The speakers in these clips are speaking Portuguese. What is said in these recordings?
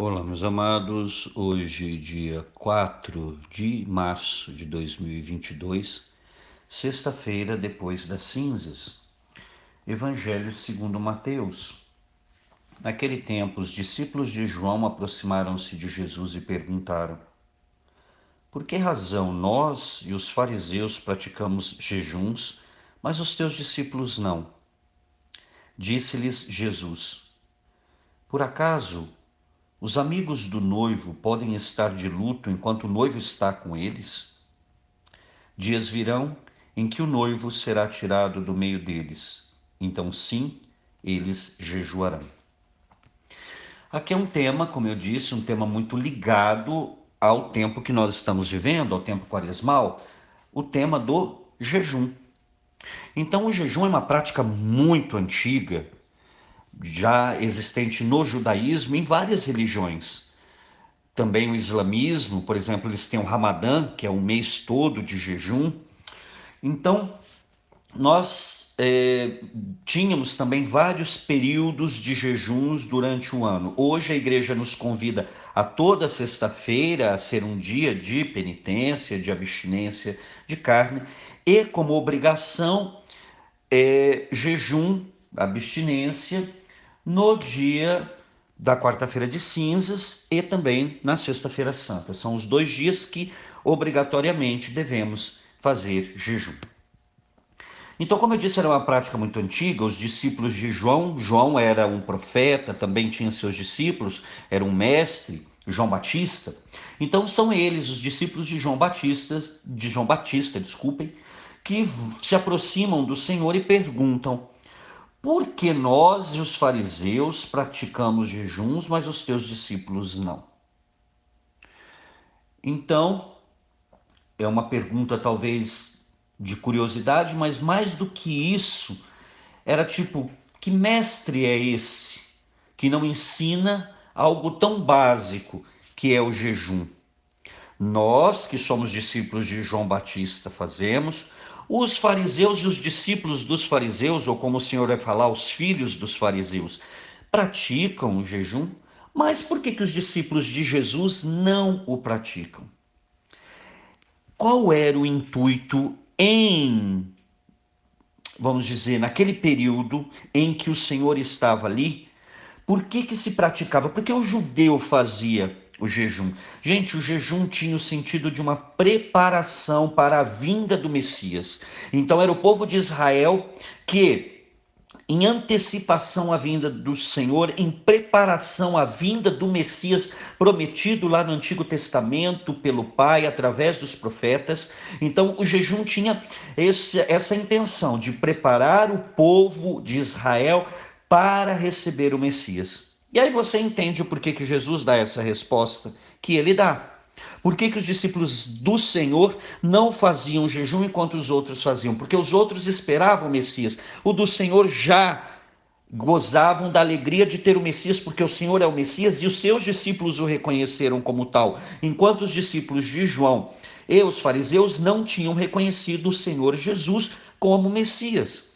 Olá, meus amados. Hoje, dia 4 de março de 2022, sexta-feira depois das cinzas. Evangelho segundo Mateus. Naquele tempo, os discípulos de João aproximaram-se de Jesus e perguntaram: Por que razão nós e os fariseus praticamos jejuns, mas os teus discípulos não? Disse-lhes Jesus: Por acaso os amigos do noivo podem estar de luto enquanto o noivo está com eles? Dias virão em que o noivo será tirado do meio deles. Então, sim, eles jejuarão. Aqui é um tema, como eu disse, um tema muito ligado ao tempo que nós estamos vivendo, ao tempo quaresmal, o tema do jejum. Então, o jejum é uma prática muito antiga, já existente no judaísmo e em várias religiões. Também o islamismo, por exemplo, eles têm o Ramadã, que é um mês todo de jejum. Então, nós tínhamos também vários períodos de jejuns durante o ano. Hoje a igreja nos convida a toda sexta-feira a ser um dia de penitência, de abstinência de carne, e como obrigação, jejum, abstinência, no dia da quarta-feira de cinzas e também na sexta-feira santa. São os 2 dias que obrigatoriamente devemos fazer jejum. Então, como eu disse, era uma prática muito antiga. Os discípulos de João era um profeta, também tinha seus discípulos, era um mestre, João Batista. Então, são eles, os discípulos de João Batista, desculpem, que se aproximam do Senhor e perguntam: por que nós e os fariseus praticamos jejuns, mas os teus discípulos não? Então, é uma pergunta talvez de curiosidade, mas mais do que isso, era tipo: que mestre é esse que não ensina algo tão básico que é o jejum? Nós, que somos discípulos de João Batista, fazemos. Os fariseus e os discípulos dos fariseus, ou como o Senhor vai falar, os filhos dos fariseus, praticam o jejum. Mas por que os discípulos de Jesus não o praticam? Qual era o intuito vamos dizer, naquele período em que o Senhor estava ali? Por que se praticava? Porque o judeu fazia o jejum. Gente, o jejum tinha o sentido de uma preparação para a vinda do Messias. Então era o povo de Israel que, em antecipação à vinda do Senhor, em preparação à vinda do Messias prometido lá no Antigo Testamento pelo Pai através dos profetas. Então o jejum tinha essa intenção de preparar o povo de Israel para receber o Messias. E aí você entende o porquê que Jesus dá essa resposta que ele dá. Por que os discípulos do Senhor não faziam jejum enquanto os outros faziam? Porque os outros esperavam o Messias. O do Senhor já gozavam da alegria de ter o Messias, porque o Senhor é o Messias e os seus discípulos o reconheceram como tal. Enquanto os discípulos de João e os fariseus não tinham reconhecido o Senhor Jesus como Messias.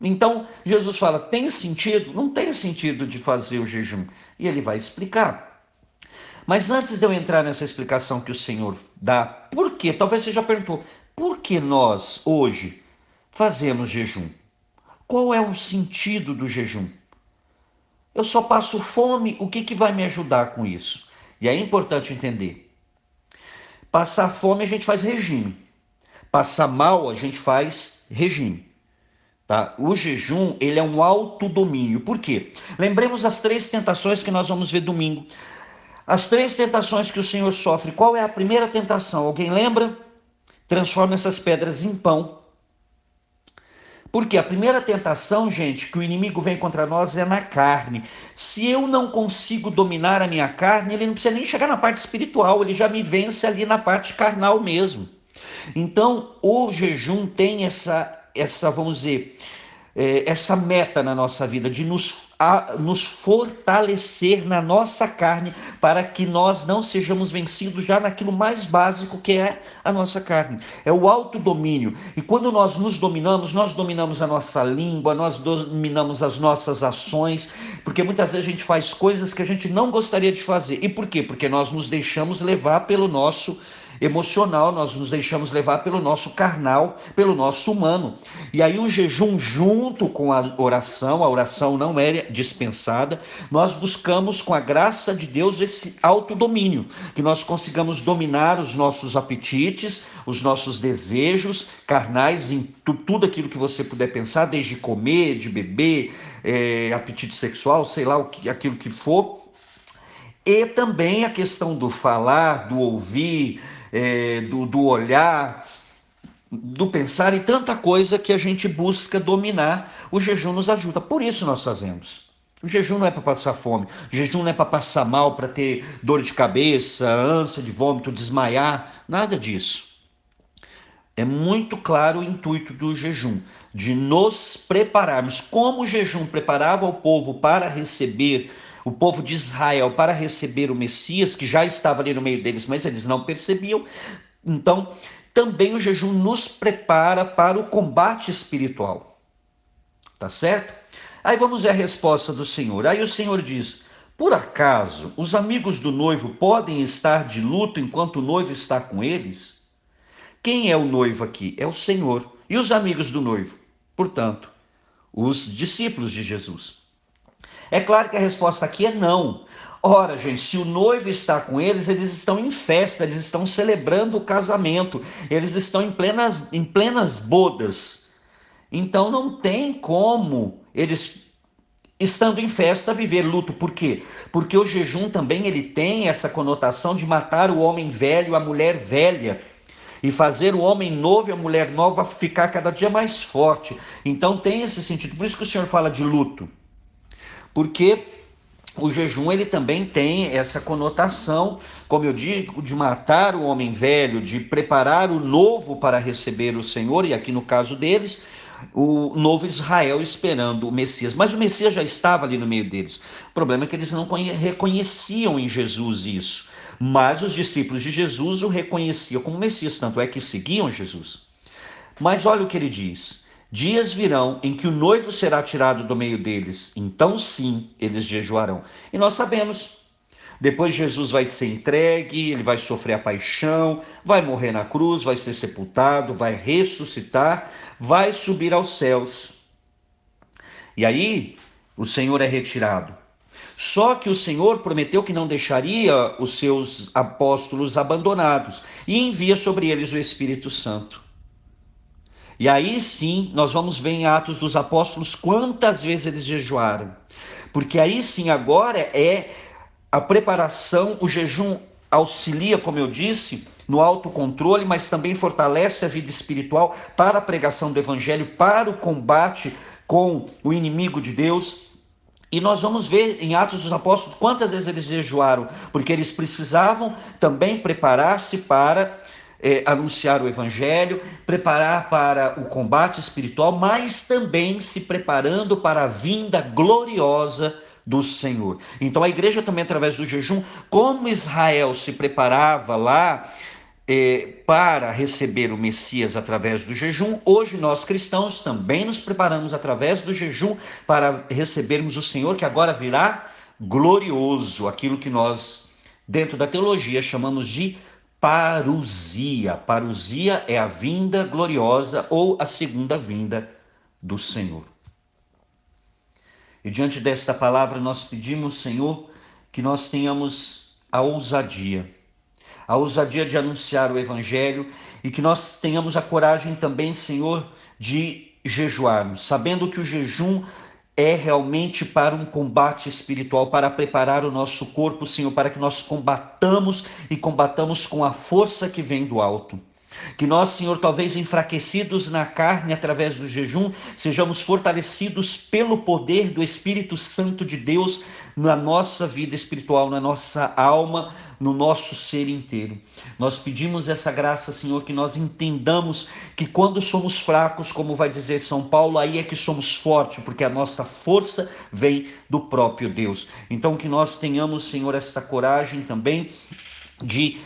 Então, Jesus fala: tem sentido? Não tem sentido de fazer o jejum. E ele vai explicar. Mas antes de eu entrar nessa explicação que o Senhor dá, por quê? Talvez você já perguntou, por que nós hoje fazemos jejum? Qual é o sentido do jejum? Eu só passo fome, o que vai me ajudar com isso? E é importante entender. Passar fome a gente faz regime. Passar mal a gente faz regime. Tá? O jejum, ele é um autodomínio. Por quê? Lembremos as 3 tentações que nós vamos ver domingo. As 3 tentações que o Senhor sofre. Qual é a primeira tentação? Alguém lembra? Transforma essas pedras em pão. Porque a primeira tentação, gente, que o inimigo vem contra nós é na carne. Se eu não consigo dominar a minha carne, ele não precisa nem chegar na parte espiritual, ele já me vence ali na parte carnal mesmo. Então, o jejum tem essa vamos dizer, essa meta na nossa vida de nos nos fortalecer na nossa carne, para que nós não sejamos vencidos já naquilo mais básico que é a nossa carne. É o autodomínio. E quando nós nos dominamos, nós dominamos a nossa língua, nós dominamos as nossas ações, porque muitas vezes a gente faz coisas que a gente não gostaria de fazer. E por quê? Porque nós nos deixamos levar pelo nosso emocional, nós nos deixamos levar pelo nosso carnal, pelo nosso humano. E aí o jejum junto com a oração não é dispensada, nós buscamos com a graça de Deus esse autodomínio, que nós consigamos dominar os nossos apetites, os nossos desejos carnais, em tudo aquilo que você puder pensar, desde comer, de beber, apetite sexual, sei lá, aquilo que for. E também a questão do falar, do ouvir, do olhar, do pensar e tanta coisa que a gente busca dominar. O jejum nos ajuda, por isso nós fazemos. O jejum não é para passar fome, o jejum não é para passar mal, para ter dor de cabeça, ânsia de vômito, desmaiar, nada disso. É muito claro o intuito do jejum, de nos prepararmos, como o jejum preparava o povo para receber, o povo de Israel para receber o Messias, que já estava ali no meio deles, mas eles não percebiam. Então, também o jejum nos prepara para o combate espiritual. Tá certo? Aí vamos ver a resposta do Senhor. Aí o Senhor diz: por acaso os amigos do noivo podem estar de luto enquanto o noivo está com eles? Quem é o noivo aqui? É o Senhor. E os amigos do noivo? Portanto, os discípulos de Jesus. É claro que a resposta aqui é não. Ora, gente, se o noivo está com eles, eles estão em festa, eles estão celebrando o casamento, eles estão em plenas bodas. Então não tem como eles, estando em festa, viver luto. Por quê? Porque o jejum também ele tem essa conotação de matar o homem velho, a mulher velha, e fazer o homem novo e a mulher nova ficar cada dia mais forte. Então tem esse sentido. Por isso que o Senhor fala de luto. Porque o jejum ele também tem essa conotação, como eu digo, de matar o homem velho, de preparar o novo para receber o Senhor, e aqui no caso deles, o novo Israel esperando o Messias. Mas o Messias já estava ali no meio deles. O problema é que eles não reconheciam em Jesus isso. Mas os discípulos de Jesus o reconheciam como Messias, tanto é que seguiam Jesus. Mas olha o que ele diz: dias virão em que o noivo será tirado do meio deles, então sim eles jejuarão. E nós sabemos, depois Jesus vai ser entregue, ele vai sofrer a paixão, vai morrer na cruz, vai ser sepultado, vai ressuscitar, vai subir aos céus. E aí o Senhor é retirado. Só que o Senhor prometeu que não deixaria os seus apóstolos abandonados e envia sobre eles o Espírito Santo. E aí sim, nós vamos ver em Atos dos Apóstolos quantas vezes eles jejuaram. Porque aí sim, agora é a preparação, o jejum auxilia, como eu disse, no autocontrole, mas também fortalece a vida espiritual para a pregação do Evangelho, para o combate com o inimigo de Deus. E nós vamos ver em Atos dos Apóstolos quantas vezes eles jejuaram, porque eles precisavam também preparar-se para anunciar o Evangelho, preparar para o combate espiritual, mas também se preparando para a vinda gloriosa do Senhor. Então a igreja também, através do jejum, como Israel se preparava lá para receber o Messias através do jejum, hoje nós cristãos também nos preparamos através do jejum para recebermos o Senhor, que agora virá glorioso, aquilo que nós, dentro da teologia, chamamos de parousia. Parousia é a vinda gloriosa ou a segunda vinda do Senhor. E diante desta palavra nós pedimos, Senhor, que nós tenhamos a ousadia de anunciar o Evangelho e que nós tenhamos a coragem também, Senhor, de jejuarmos, sabendo que o jejum é realmente para um combate espiritual, para preparar o nosso corpo, Senhor, para que nós combatamos e combatamos com a força que vem do alto. Que nós, Senhor, talvez enfraquecidos na carne através do jejum, sejamos fortalecidos pelo poder do Espírito Santo de Deus na nossa vida espiritual, na nossa alma, no nosso ser inteiro. Nós pedimos essa graça, Senhor, que nós entendamos que quando somos fracos, como vai dizer São Paulo, aí é que somos fortes, porque a nossa força vem do próprio Deus. Então que nós tenhamos, Senhor, esta coragem também de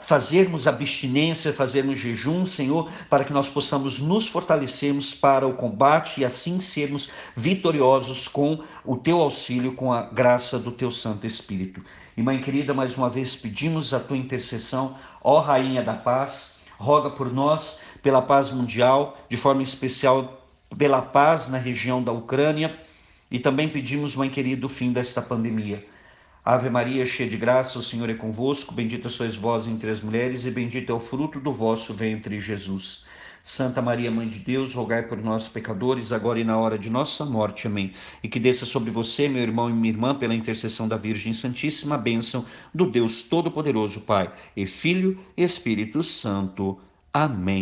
fazermos abstinência, fazermos jejum, Senhor, para que nós possamos nos fortalecermos para o combate e assim sermos vitoriosos com o teu auxílio, com a graça do teu Santo Espírito. E Mãe querida, mais uma vez pedimos a tua intercessão, ó Rainha da Paz, roga por nós, pela paz mundial, de forma especial pela paz na região da Ucrânia, e também pedimos, Mãe querida, o fim desta pandemia. Ave Maria, cheia de graça, o Senhor é convosco, bendita sois vós entre as mulheres, e bendito é o fruto do vosso ventre, Jesus. Santa Maria, Mãe de Deus, rogai por nós, pecadores, agora e na hora de nossa morte. Amém. E que desça sobre você, meu irmão e minha irmã, pela intercessão da Virgem Santíssima, a bênção do Deus Todo-Poderoso, Pai, e Filho e Espírito Santo. Amém.